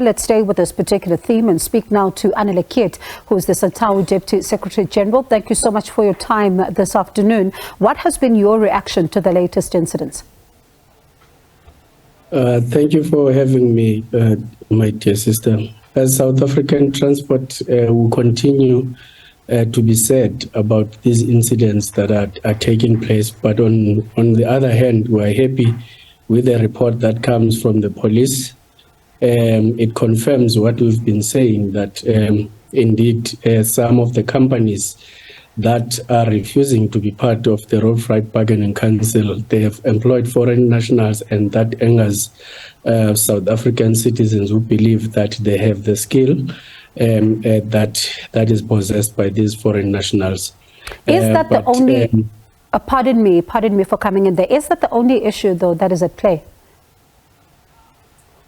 Let's stay with this particular theme and speak now to Anele Kiet, who is the SATAWU Deputy Secretary General. Thank you so much for your time this afternoon. What has been your reaction to the latest incidents? Thank you for having me, my dear sister. As South African transport will continue to be said about these incidents that are taking place, but on the other hand, we are happy with the report that comes from the police. It confirms what we've been saying, that indeed some of the companies that are refusing to be part of the Road Freight Bargaining Council, they have employed foreign nationals, and that angers South African citizens who believe that they have the skill that is possessed by these foreign nationals. Is that the only, pardon me for coming in there, is that the only issue though that is at play?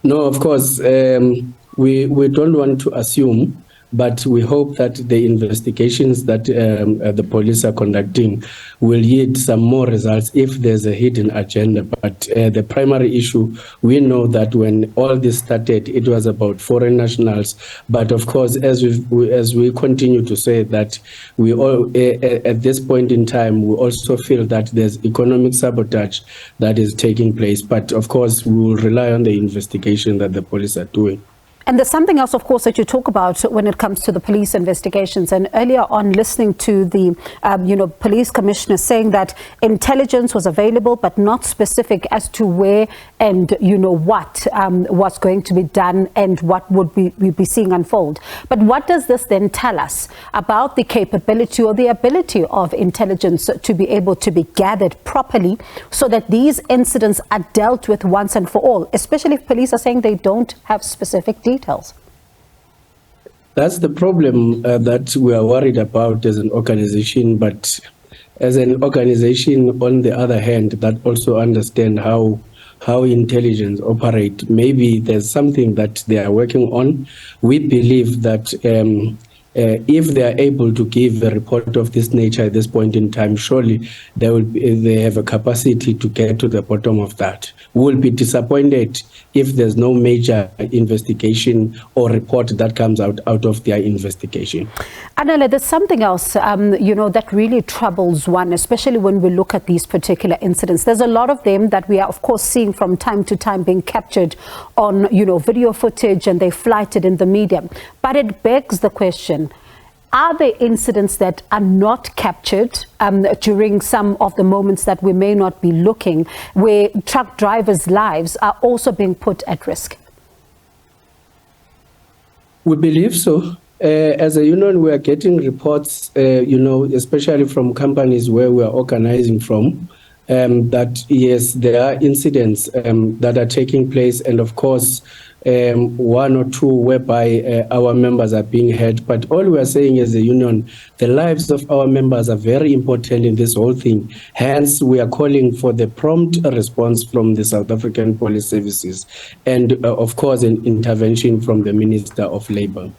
No, of course, we don't want to assume, but we hope that the investigations that the police are conducting will yield some more results if there's a hidden agenda. But the primary issue, we know that when all this started, it was about foreign nationals. But of course, as we continue to say that we all, at this point in time, we also feel that there's economic sabotage that is taking place. But of course, we will rely on the investigation that the police are doing. And there's something else, of course, that you talk about when it comes to the police investigations. And earlier on, listening to the, police commissioner saying that intelligence was available, but not specific as to where and, what was going to be done and what would we be seeing unfold. But what does this then tell us about the capability or the ability of intelligence to be able to be gathered properly so that these incidents are dealt with once and for all, especially if police are saying they don't have specific details? That's the problem that we are worried about as an organization, but as an organization, on the other hand, that also understand how intelligence operate. Maybe there's something that they are working on. We believe that if they are able to give a report of this nature at this point in time, surely they have a capacity to get to the bottom of that. We will be disappointed if there's no major investigation or report that comes out of their investigation. Anele, there's something else, that really troubles one, especially when we look at these particular incidents. There's a lot of them that we are, of course, seeing from time to time being captured on, video footage, and they flighted in the media. But it begs the question, are there incidents that are not captured during some of the moments that we may not be looking, where truck drivers' lives are also being put at risk? We believe so. As a union, we are getting reports, especially from companies where we are organizing from, that yes, there are incidents that are taking place, and of course, one or two whereby our members are being hurt. But all we are saying as a union, the lives of our members are very important in this whole thing. Hence, we are calling for the prompt response from the South African Police Services and, of course, an intervention from the Minister of Labour.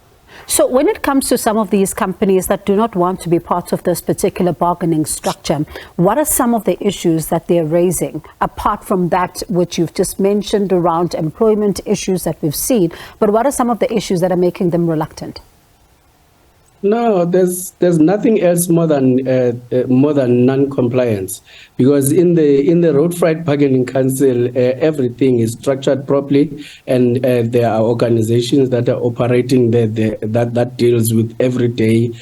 So when it comes to some of these companies that do not want to be part of this particular bargaining structure, what are some of the issues that they're raising, apart from that which you've just mentioned around employment issues that we've seen, but what are some of the issues that are making them reluctant? No, there's nothing else more than non-compliance, because in the Road Freight Bargaining Council, everything is structured properly, and there are organizations that are operating there that deals with everyday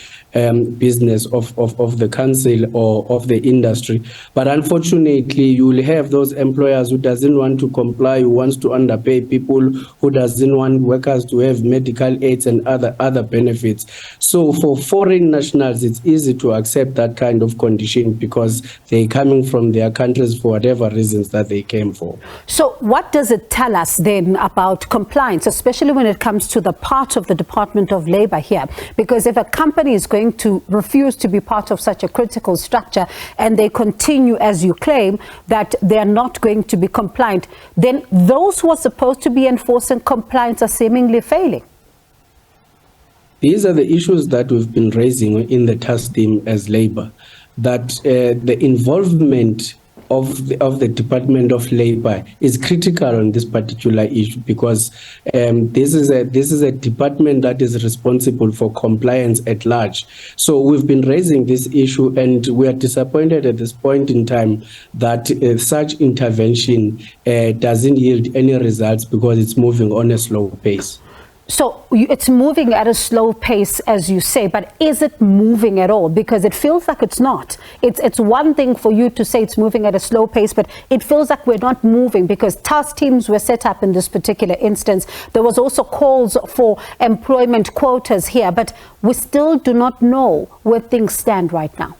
business of the council or of the industry. But unfortunately, you will have those employers who doesn't want to comply, who wants to underpay people, who doesn't want workers to have medical aids and other benefits. So for foreign nationals, it's easy to accept that kind of condition because they're coming from their countries for whatever reasons that they came for. So what does it tell us then about compliance, especially when it comes to the part of the Department of Labour here? Because if a company is going to refuse to be part of such a critical structure and they continue, as you claim, that they're not going to be compliant, then those who are supposed to be enforcing compliance are seemingly failing. These are the issues that we've been raising in the task team as Labour, that the involvement of the Department of Labor is critical on this particular issue, because this is a department that is responsible for compliance at large. So we've been raising this issue, and we are disappointed at this point in time that such intervention doesn't yield any results, because it's moving on a slow pace. So it's moving at a slow pace, as you say, but is it moving at all? Because it feels like it's not. It's one thing for you to say it's moving at a slow pace, but it feels like we're not moving, because task teams were set up in this particular instance. There was also calls for employment quotas here, but we still do not know where things stand right now.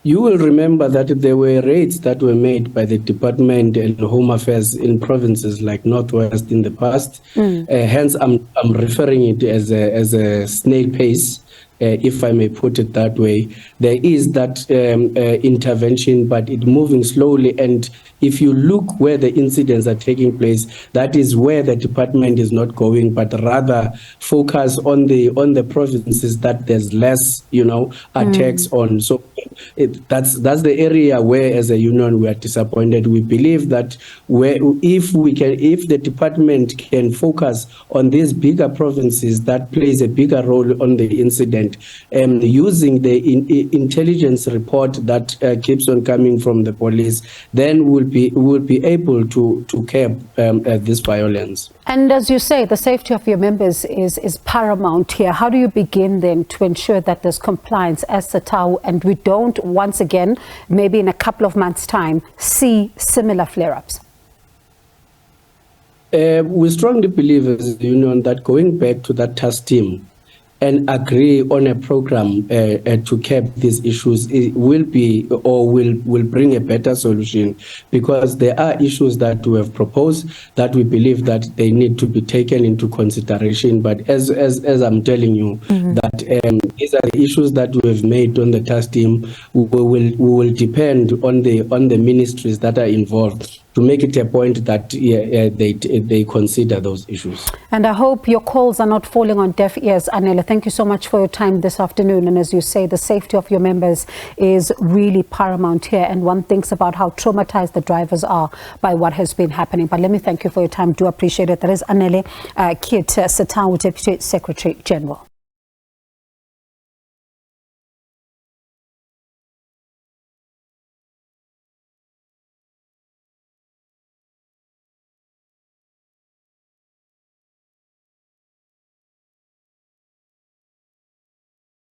You will remember that there were raids that were made by the Department and Home Affairs in provinces like Northwest in the past. Hence, I'm referring it as a snail pace, if I may put it that way. There is that intervention, but it's moving slowly. And if you look where the incidents are taking place, that is where the department is not going, but rather focus on the provinces that there's less, attacks on. So that's the area where, as a union, we are disappointed. We believe that if the department can focus on these bigger provinces that plays a bigger role on the incident, using the intelligence report that keeps on coming from the police, then we'll be able to curb this violence. And as you say, the safety of your members is paramount here. How do you begin then to ensure that there's compliance as SATAWU, and we don't once again, maybe in a couple of months' time, see similar flare-ups? We strongly believe as a union that going back to that task team and agree on a program to curb these issues will bring a better solution, because there are issues that we have proposed that we believe that they need to be taken into consideration. But as I'm telling you, that these are the issues that we have made on the task team. We will depend on the ministries that are involved to make it a point that they consider those issues. And I hope your calls are not falling on deaf ears, Anele. Thank you so much for your time this afternoon. And as you say, the safety of your members is really paramount here. And one thinks about how traumatized the drivers are by what has been happening. But let me thank you for your time. Do appreciate it. That is Anele Kiet, SATAWU Deputy Secretary General.